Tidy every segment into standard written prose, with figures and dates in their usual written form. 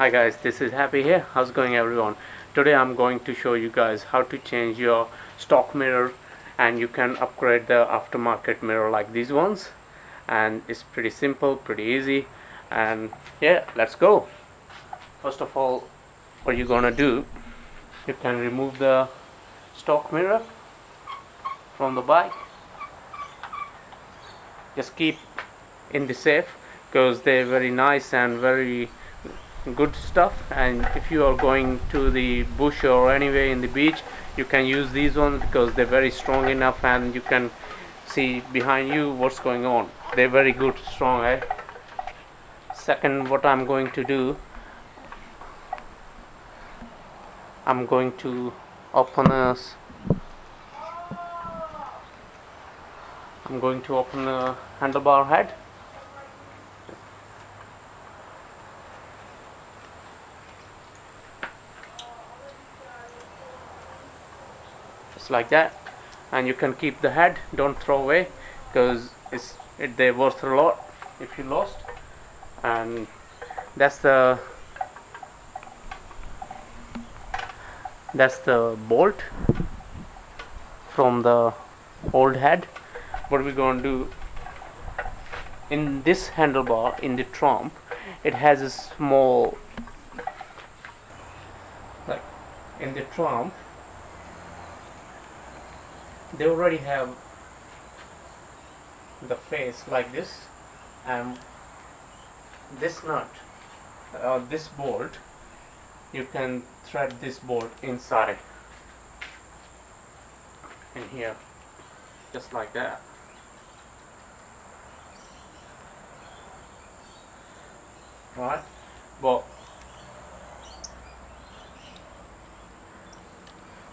Hi guys, this is Happy here. How's it going everyone? Today I'm going to show you guys how to change your stock mirror, and you can upgrade the aftermarket mirror like these ones, and it's pretty simple, pretty easy. And yeah, let's go. First of all, what you're gonna do, you can remove the stock mirror from the bike. Just keep in the safe because they're very nice and very good stuff. And if you are going to the bush or anywhere in the beach, you can use these ones because they're very strong enough and you can see behind you what's going on. They're very good, strong, eh? Second, what I'm going to do, I'm going to open a handlebar head. Just like that, and you can keep the head, don't throw away because they're worth a lot if you lost. And that's the bolt from the old head. What we're going to do, in this handlebar, in the trump, it has a small, like in the trump they already have the face like this, and this nut, this bolt, you can thread this bolt inside in here, just like that. Right, but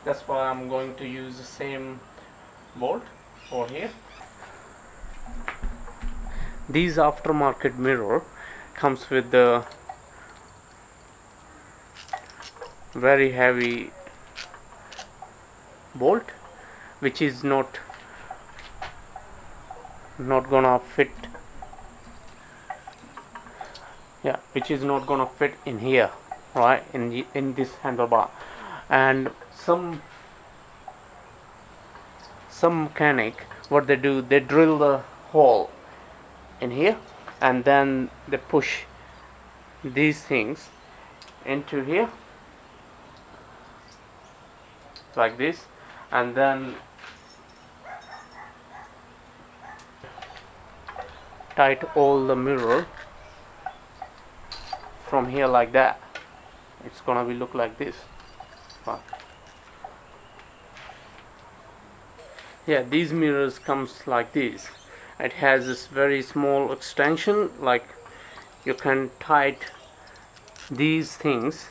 that's why I'm going to use the same bolt over here. These aftermarket mirror comes with the very heavy bolt, which is not gonna fit, which is not gonna fit in here, right, in this handlebar. And some mechanic, what they do, they drill the hole in here and then they push these things into here like this, and then tight all the mirror from here like that. It's gonna be look like this. Yeah, these mirrors comes like this. It has this very small extension, like you can tight these things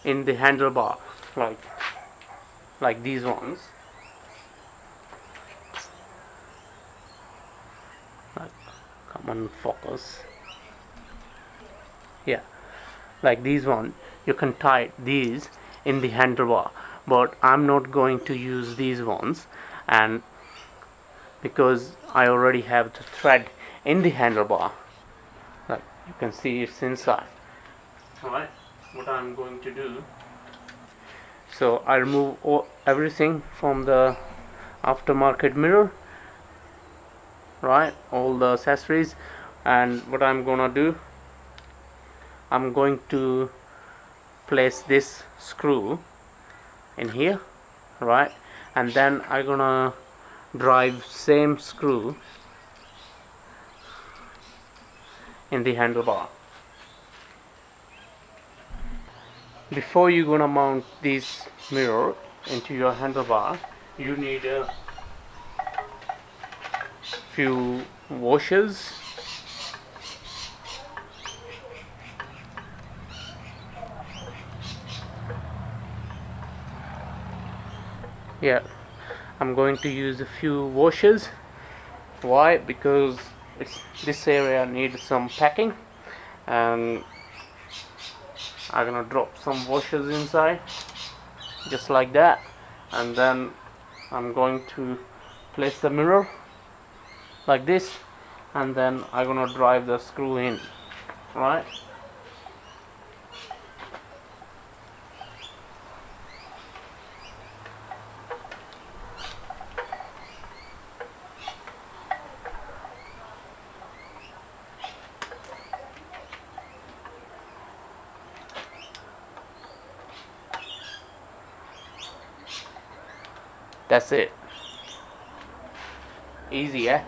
in the handlebar, like these ones. Come on, focus. Yeah, like these ones, you can tie these in the handlebar, but I'm not going to use these ones, and because I already have the thread in the handlebar, like you can see it's inside. Alright, what I'm going to do, so I remove everything from the aftermarket mirror, right, all the accessories. And what I'm gonna do, I'm going to place this screw in here, right, and then I'm gonna drive same screw in the handlebar. Before you're gonna mount this mirror into your handlebar, you need a few washers. Yeah, I'm going to use a few washers. Why? Because this area needs some packing, and I'm gonna drop some washers inside just like that, and then I'm going to place the mirror like this, and then I'm gonna drive the screw in, right? That's it. Easy, eh?